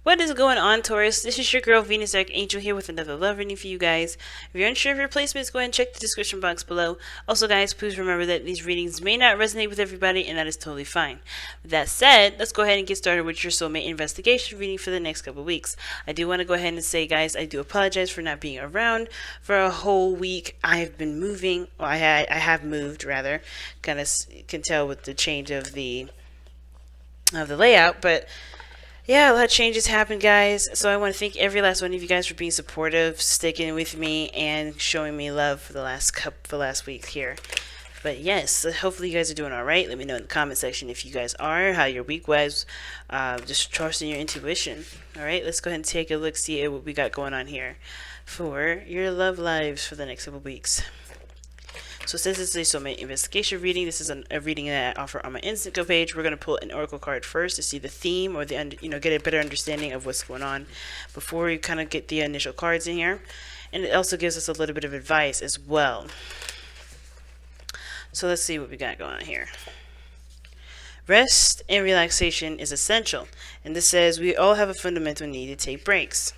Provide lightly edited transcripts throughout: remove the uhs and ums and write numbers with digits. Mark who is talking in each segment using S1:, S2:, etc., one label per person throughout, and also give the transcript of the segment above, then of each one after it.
S1: What is going on, Taurus? This is your girl Venus Archangel here with another love reading for you guys. If you're unsure of your placements, go ahead and check the description box below. Also, guys, please remember that these readings may not resonate with everybody, and that is totally fine. With that said, let's go ahead and get started with your soulmate investigation reading for the next couple of weeks. I do want to go ahead and say, guys, I do apologize for not being around for a whole week. I have been moving. Well, I have moved rather. Kind of can tell with the change of the layout, but yeah, a lot of changes happened, guys. So I want to thank every last one of you guys for being supportive, sticking with me, and showing me love for the last week here. But yes, hopefully you guys are doing all right. Let me know in the comment section if you guys are, how your week was. Just trusting your intuition. All right, let's go ahead and take a look, see what we got going on here for your love lives for the next couple weeks. So since this is a soulmate investigation reading, this is a reading that I offer on my INSTANTGO page. We're going to pull an oracle card first to see the theme or get a better understanding of what's going on before we kind of get the initial cards in here. And it also gives us a little bit of advice as well. So let's see what we got going on here. Rest and relaxation is essential. And this says we all have a fundamental need to take breaks.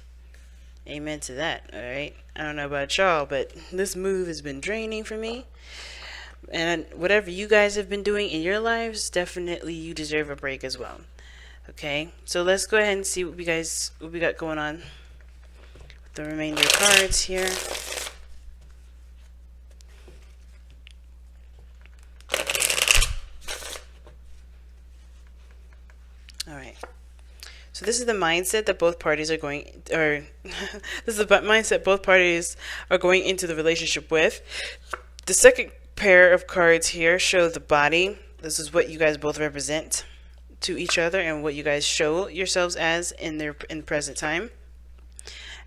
S1: Amen to that, alright? I don't know about y'all, but this move has been draining for me. And whatever you guys have been doing in your lives, definitely you deserve a break as well. Okay, so let's go ahead and see what we got going on with the remainder of cards here. Alright. So this is the mindset that both parties are going, or this is the mindset both parties are going into the relationship with. The second pair of cards here show the body. This is what you guys both represent to each other and what you guys show yourselves as in present time.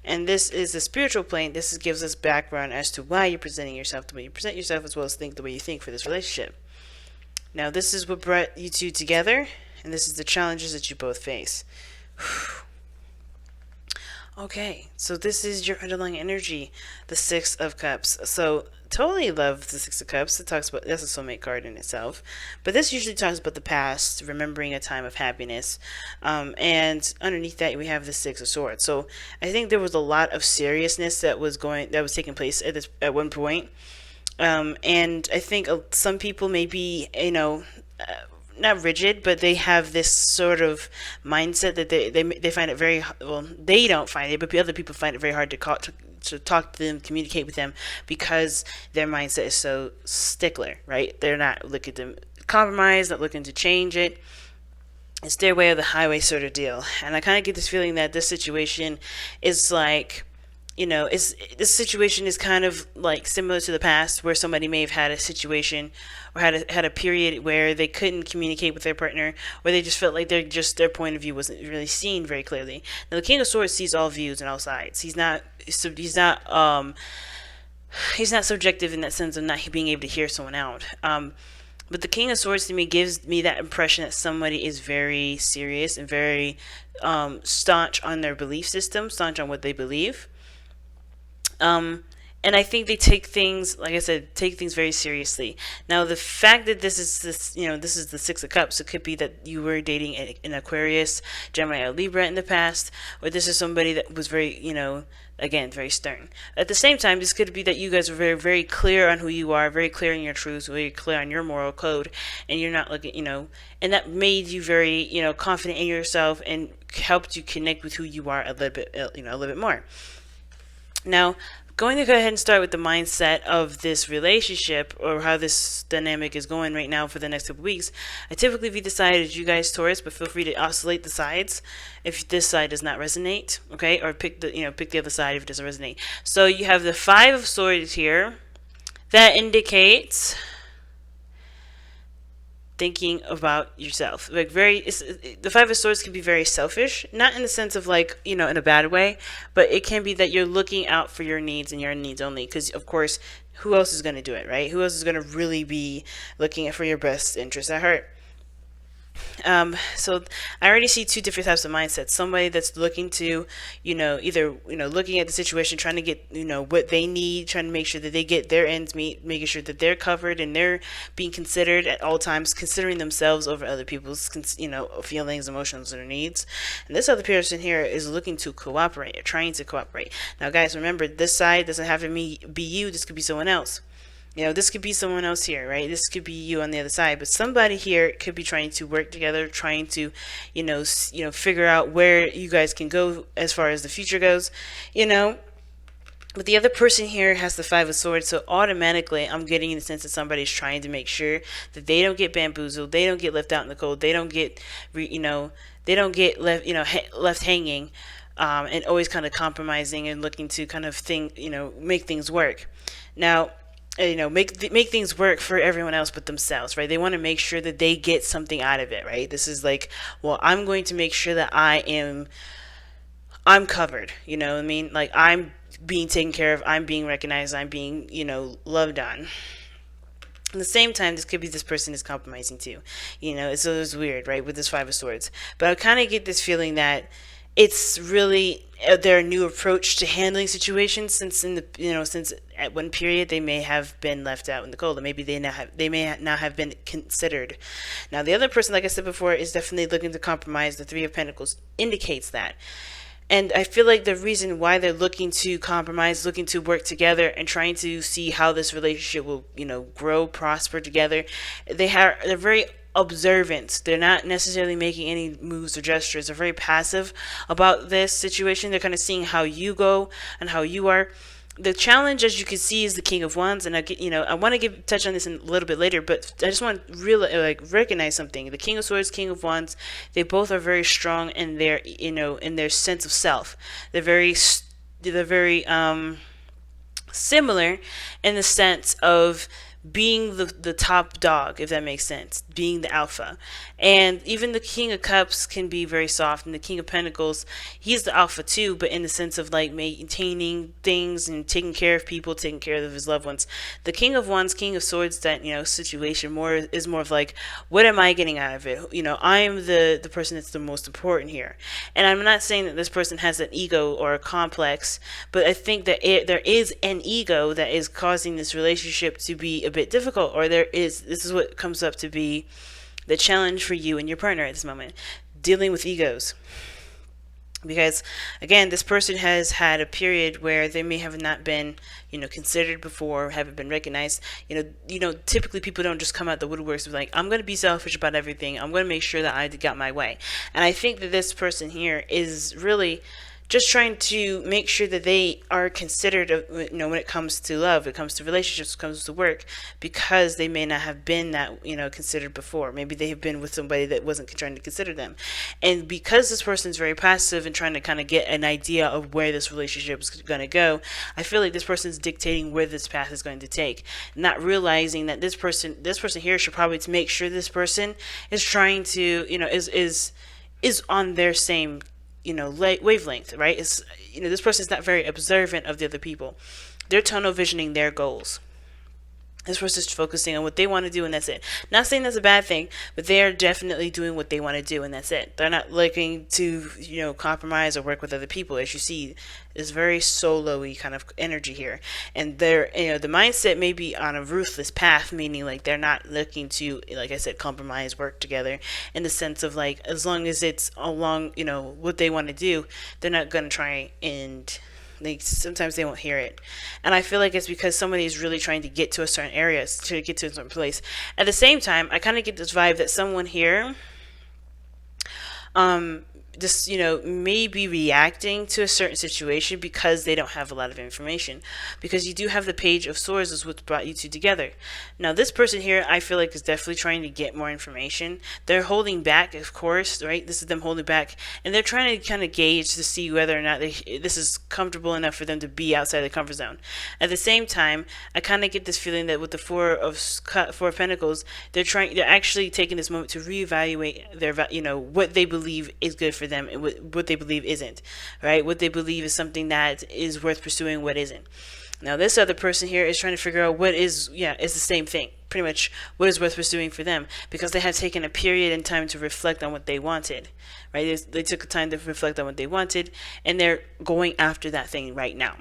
S1: And this is the spiritual plane. This gives us background as to why you're presenting yourself the way you present yourself, as well as the way you think for this relationship. Now this is what brought you two together, and this is the challenges that you both face. Okay, so this is your underlying energy, the Six of Cups. So totally love the Six of Cups. It talks about, that's a soulmate card in itself, but this usually talks about the past, remembering a time of happiness, and underneath that we have the Six of Swords. So I think there was a lot of seriousness that was taking place at one point, and I think some people may be not rigid, but they have this sort of mindset that they find it very, well, they don't find it, but other people find it very hard to talk to them, communicate with them, because their mindset is so stickler, right? They're not looking to compromise, not looking to change it. It's their way or the highway sort of deal. And I kind of get this feeling that this situation is like, this situation is kind of like similar to the past, where somebody may have had a situation or had a period where they couldn't communicate with their partner, or they just felt like their point of view wasn't really seen very clearly. Now the King of Swords sees all views and all sides. He's not subjective in that sense of not being able to hear someone out. But the King of Swords to me gives me that impression that somebody is very serious and very staunch on their belief system, staunch on what they believe. And I think they take things, like I said, very seriously. Now, the fact that this is the Six of Cups, it could be that you were dating an Aquarius, Gemini, or Libra in the past, or this is somebody that was very, again, very stern. At the same time, this could be that you guys are very, very clear on who you are, very clear in your truths, very clear on your moral code, and you're not looking, and that made you very, confident in yourself and helped you connect with who you are a little bit more. Now, going to go ahead and start with the mindset of this relationship, or how this dynamic is going right now for the next couple weeks. I typically view the side as you guys, Taurus, but feel free to oscillate the sides if this side does not resonate, okay? Or pick the other side if it doesn't resonate. So you have the Five of Swords here. That indicates thinking about yourself. Like the Five of Swords can be very selfish, not in the sense of in a bad way, but it can be that you're looking out for your needs and your needs only, because of course, who else is going to do it, right? Who else is going to really be looking for your best interest at heart? So I already see two different types of mindsets. Somebody that's looking to, either, looking at the situation, trying to get, what they need, trying to make sure that they get their ends meet, making sure that they're covered and they're being considered at all times, considering themselves over other people's, feelings, emotions, or needs. And this other person here is looking to cooperate, or trying to cooperate. Now, guys, remember, this side doesn't have to be you. This could be someone else. This could be someone else here, right? This could be you on the other side, but somebody here could be trying to work together, trying to, figure out where you guys can go as far as the future goes, But the other person here has the Five of Swords, so automatically I'm getting the sense that somebody's trying to make sure that they don't get bamboozled, they don't get left out in the cold, they don't get, they don't get left, left hanging, and always kind of compromising and looking to kind of make things work. Now, make things work for everyone else but themselves, right? They want to make sure that they get something out of it, right? This is like, well, I'm going to make sure that I'm covered, you know what I mean? Like, I'm being taken care of, I'm being recognized, I'm being, loved on. At the same time, this could be this person is compromising too. It's weird, right, with this Five of Swords. But I kind of get this feeling that it's really their new approach to handling situations, since since at one period they may have been left out in the cold, or maybe they may not have been considered. Now, the other person, like I said before, is definitely looking to compromise. The Three of Pentacles indicates that. And I feel like the reason why they're looking to compromise, looking to work together, and trying to see how this relationship will, grow, prosper together, they're very observant. They're not necessarily making any moves or gestures. They're very passive about this situation. They're kind of seeing how you go and how you are. The challenge, as you can see, is the King of Wands, and I want to touch on this in a little bit later, but I just want to really recognize something. The King of Swords, King of Wands, they both are very strong in their in their sense of self. They're very similar in the sense of being the top dog, if that makes sense, being the alpha. And even the King of Cups can be very soft, and the King of Pentacles, he's the alpha too, but in the sense of like maintaining things and taking care of people, taking care of his loved ones. The King of Wands, King of Swords, that situation is more of like, what am I getting out of it? I'm the person that's the most important here. And I'm not saying that this person has an ego or a complex, but I think that there is an ego that is causing this relationship to be a bit difficult, or this is what comes up to be the challenge for you and your partner at this moment, dealing with egos. Because again, this person has had a period where they may have not been considered before, haven't been recognized. Typically people don't just come out the woodworks with like, I'm going to be selfish about everything, I'm going to make sure that I got my way. And I think that this person here is really just trying to make sure that they are considered, when it comes to love, it comes to relationships, it comes to work, because they may not have been that, considered before. Maybe they have been with somebody that wasn't trying to consider them. And because this person is very passive and trying to kind of get an idea of where this relationship is going to go, I feel like this person is dictating where this path is going to take, not realizing that this person here should probably make sure this person is trying to, is on their same wavelength, right? It's, this person is not very observant of the other people. They're tunnel visioning their goals. This person's focusing on what they want to do, and that's it. Not saying that's a bad thing, but they are definitely doing what they want to do, and that's it. They're not looking to, compromise or work with other people. As you see, it's very solo-y kind of energy here. And they're, the mindset may be on a ruthless path, meaning like they're not looking to, like I said, compromise, work together, in the sense of like, as long as it's along, what they want to do, they're not going to try and sometimes they won't hear it. And I feel like it's because somebody is really trying to get to a certain area, to get to a certain place. At the same time, I kind of get this vibe that someone here just, may be reacting to a certain situation because they don't have a lot of information. Because you do have the Page of Swords is what brought you two together. Now, this person here, I feel like, is definitely trying to get more information. They're holding back, of course, right? This is them holding back. And they're trying to kind of gauge to see whether or not this is comfortable enough for them to be outside the comfort zone. At the same time, I kind of get this feeling that with the Four of Pentacles, they're actually taking this moment to reevaluate their, what they believe is good for them and what they believe isn't, right? What they believe is something that is worth pursuing, what isn't. Now this other person here is trying to figure out what is, it's the same thing. Pretty much what is worth pursuing for them, because they have taken a period in time to reflect on what they wanted, right? They took the time to reflect on what they wanted, and they're going after that thing right now.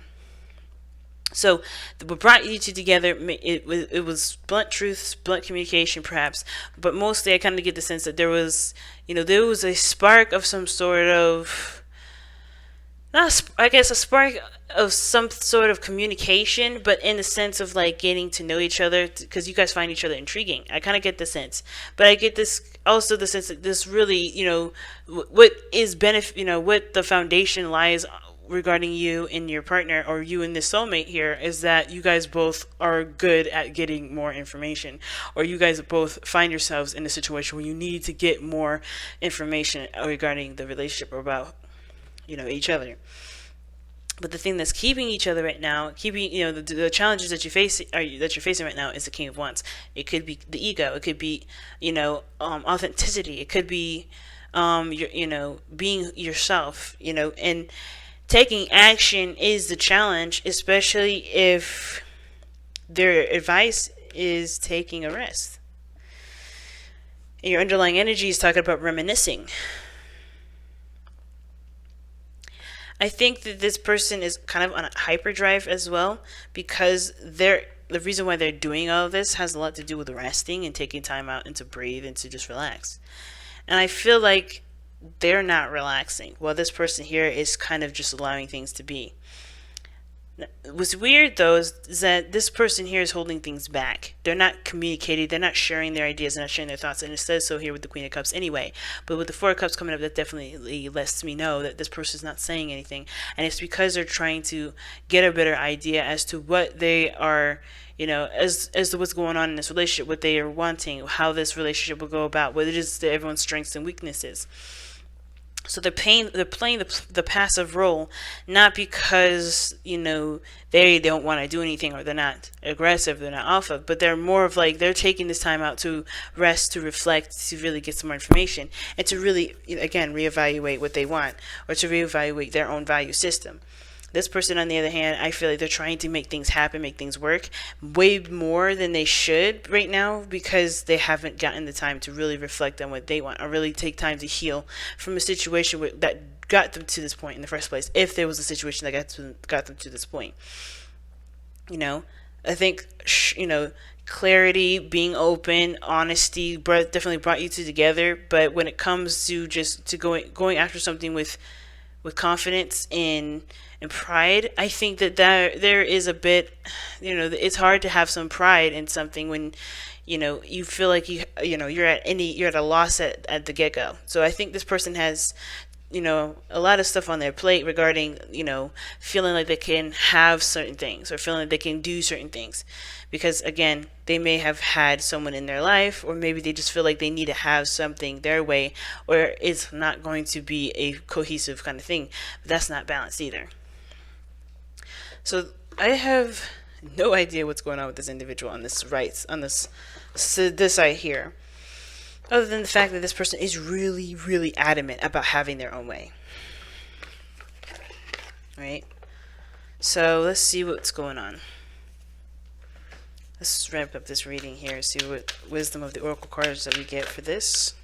S1: So what brought you two together, it was blunt truths, blunt communication perhaps, but mostly I kind of get the sense that there was a spark of some sort of, I guess a spark of some sort of communication, but in the sense of like getting to know each other, because you guys find each other intriguing. I kind of get the sense, but I get this also the sense that this really, what is what the foundation lies regarding you and your partner, or you and this soulmate here, is that you guys both are good at getting more information, or you guys both find yourselves in a situation where you need to get more information regarding the relationship or about each other. But the thing that's keeping each other right now, the challenges that you're facing right now, is the King of Wands. It could be the ego. It could be authenticity. It could be being yourself. And taking action is the challenge, especially if their advice is taking a rest. And your underlying energy is talking about reminiscing. I think that this person is kind of on a hyperdrive as well, because the reason why they're doing all of this has a lot to do with resting and taking time out and to breathe and to just relax. And I feel like they're not relaxing, while this person here is kind of just allowing things to be. What's weird though is that this person here is holding things back. They're not communicating, they're not sharing their ideas, they're not sharing their thoughts, and it says so here with the Queen of Cups anyway. But with the Four of Cups coming up, that definitely lets me know that this person is not saying anything, and it's because they're trying to get a better idea as to what they are, as to what's going on in this relationship, what they are wanting, how this relationship will go about, what it is that everyone's strengths and weaknesses. So they're playing the passive role, not because they don't want to do anything, or they're not aggressive, they're not alpha, but they're more of like they're taking this time out to rest, to reflect, to really get some more information, and to really again reevaluate what they want, or to reevaluate their own value system. This person, on the other hand, I feel like they're trying to make things happen, make things work way more than they should right now, because they haven't gotten the time to really reflect on what they want, or really take time to heal from a situation that got them to this point in the first place, if there was a situation that got them to this point. I think, clarity, being open, honesty definitely brought you two together, but when it comes to just going after something with confidence and pride, I think that there is a bit, it's hard to have some pride in something when, you feel like you're at a loss at the get-go. So I think this person has, a lot of stuff on their plate regarding, feeling like they can have certain things, or feeling like they can do certain things. Because again, they may have had someone in their life, or maybe they just feel like they need to have something their way, or it's not going to be a cohesive kind of thing. But that's not balanced either. So I have no idea what's going on with this individual on this side here, other than the fact that this person is really, really adamant about having their own way. Right? So let's see what's going on. Let's wrap up this reading here, see what wisdom of the oracle cards that we get for this.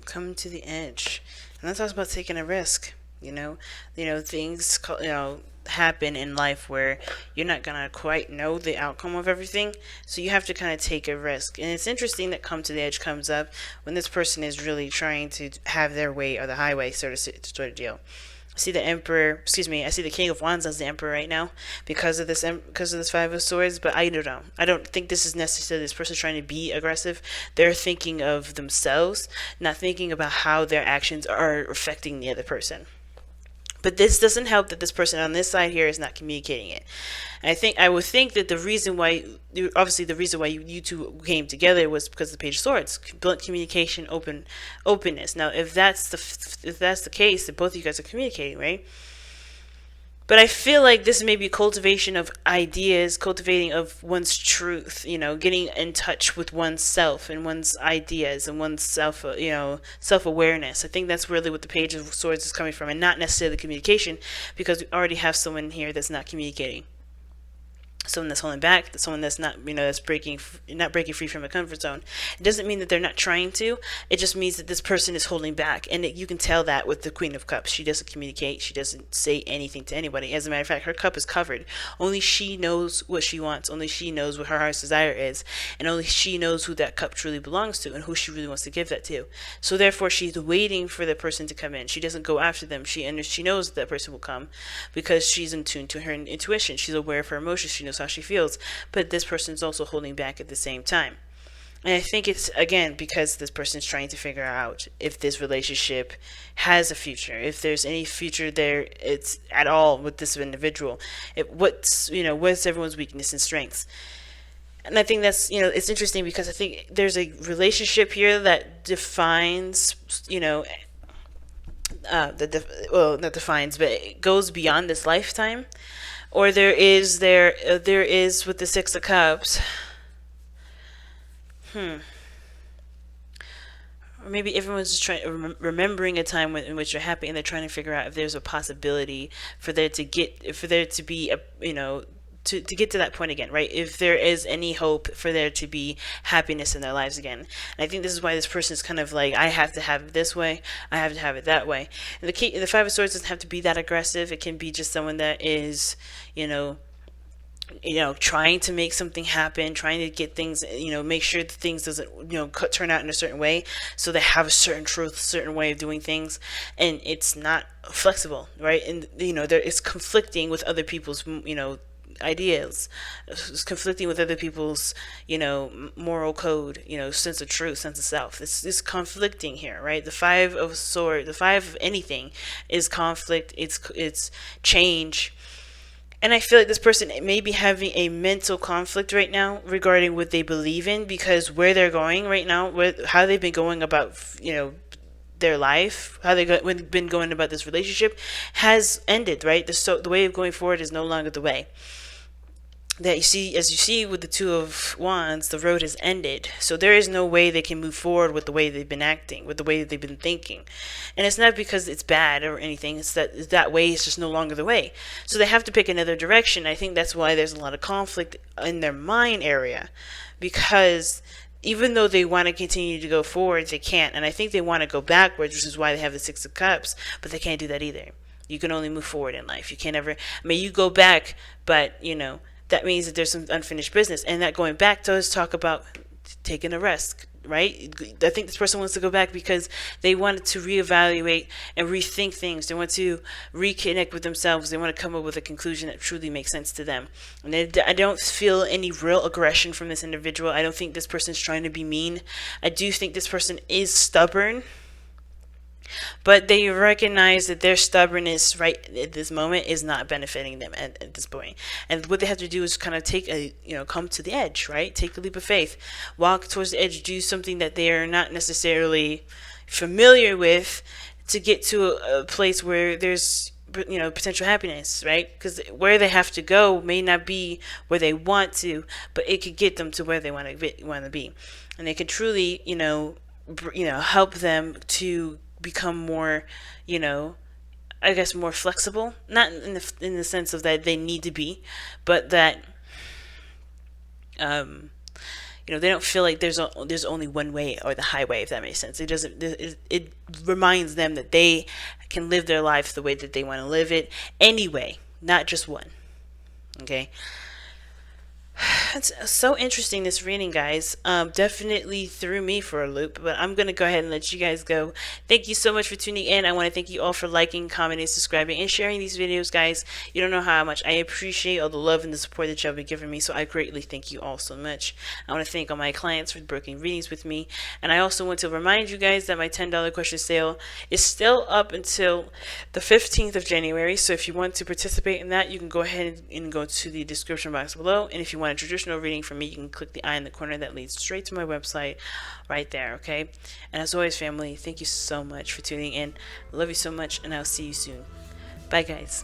S1: Coming to the edge, and that talks about taking a risk. Things happen in life where you're not gonna quite know the outcome of everything, so you have to kind of take a risk. And it's interesting that come to the edge comes up when this person is really trying to have their way, or the highway sort of deal. I see the Emperor, I see the King of Wands as the Emperor right now because of this Five of Swords, but I don't know. I don't think this is necessarily this person trying to be aggressive. They're thinking of themselves, not thinking about how their actions are affecting the other person. But this doesn't help that this person on this side here is not communicating it. And I would think that the reason why you two came together was because of the Page of Swords, blunt communication, openness. Now, if that's the case, that both of you guys are communicating, right? But I feel like this may be cultivation of ideas, cultivating of one's truth, you know, getting in touch with oneself and one's ideas and one's self, you know, self-awareness. I think that's really what the Page of Swords is coming from, and not necessarily communication, because we already have someone here that's not communicating. Someone that's holding back, someone that's not, you know, that's not breaking free from a comfort zone. It doesn't mean that they're not trying to. It just means that this person is holding back, and you can tell that with the Queen of Cups. She doesn't communicate. She doesn't say anything to anybody. As a matter of fact, her cup is covered. Only she knows what she wants. Only she knows what her heart's desire is, and only she knows who that cup truly belongs to and who she really wants to give that to. So therefore, she's waiting for the person to come in. She doesn't go after them. She knows that person will come because she's in tune to her intuition. She's aware of her emotions. She knows how she feels, but this person is also holding back at the same time. And I think it's, again, because this person is trying to figure out if this relationship has a future, if there's any future there, it's at all with this individual. What's everyone's weakness and strengths. And I think that's, you know, it's interesting because I think there's a relationship here that defines, you know, not defines, but it goes beyond this lifetime. Or there is with the Six of Cups. Or maybe everyone's just remembering a time in which you're happy, and they're trying to figure out if there's a possibility for there to be a, you know, to get to that point again, right? If there is any hope for there to be happiness in their lives again. And I think this is why this person is kind of like, I have to have it this way, I have to have it that way. And the Five of Swords doesn't have to be that aggressive. It can be just someone that is, you know, trying to make something happen, trying to get things, you know, make sure that things doesn't, you know, turn out in a certain way, so they have a certain truth, a certain way of doing things, and it's not flexible, right? And, you know, it's conflicting with other people's, you know, ideas. It's conflicting with other people's, you know, moral code, you know, sense of truth, sense of self. It's conflicting here, right? The Five of Swords, the Five of anything is conflict, it's change. And I feel like this person may be having a mental conflict right now regarding what they believe in, because where they're going right now, how they've been going about, you know, their life, how they've been going about this relationship has ended, right? The way of going forward is no longer the way. That you see with the Two of Wands, the road has ended. So there is no way they can move forward with the way they've been acting, with the way that they've been thinking. And it's not because it's bad or anything. It's that way is just no longer the way. So they have to pick another direction. I think that's why there's a lot of conflict in their mind area, because even though they want to continue to go forward, they can't. And I think they want to go backwards, which is why they have the Six of Cups, but they can't do that either. You can only move forward in life. You can't ever, I mean, you go back, but, you know, that means that there's some unfinished business. And that going back does talk about taking a rest, right? I think this person wants to go back because they want to reevaluate and rethink things. They want to reconnect with themselves. They want to come up with a conclusion that truly makes sense to them. And I don't feel any real aggression from this individual. I don't think this person is trying to be mean. I do think this person is stubborn, but they recognize that their stubbornness right at this moment is not benefiting them at this point. And what they have to do is kind of come to the edge, right? Take a leap of faith, walk towards the edge, do something that they are not necessarily familiar with, to get to a place where there's, you know, potential happiness, right? Because where they have to go may not be where they want to, but it could get them to where they want to be, and they can truly, help them to become more, I guess more flexible, not in the sense of that they need to be, but that they don't feel like there's only one way or the highway, if that makes sense. It reminds them that they can live their life the way that they want to live it anyway, not just one. Okay. It's so interesting, this reading, guys. Definitely threw me for a loop, but I'm going to go ahead and let you guys go. Thank you so much for tuning in. I want to thank you all for liking, commenting, subscribing, and sharing these videos, guys. You don't know how much I appreciate all the love and the support that y'all been giving me, so I greatly thank you all so much. I want to thank all my clients for booking readings with me, and I also want to remind you guys that my $10 question sale is still up until the 15th of January, so if you want to participate in that, you can go ahead and go to the description box below, and if you want a traditional reading from me, you can click the eye in the corner that leads straight to my website right there. Okay, and as always, family, thank you so much for tuning in. I love you so much, and I'll see you soon. Bye, guys.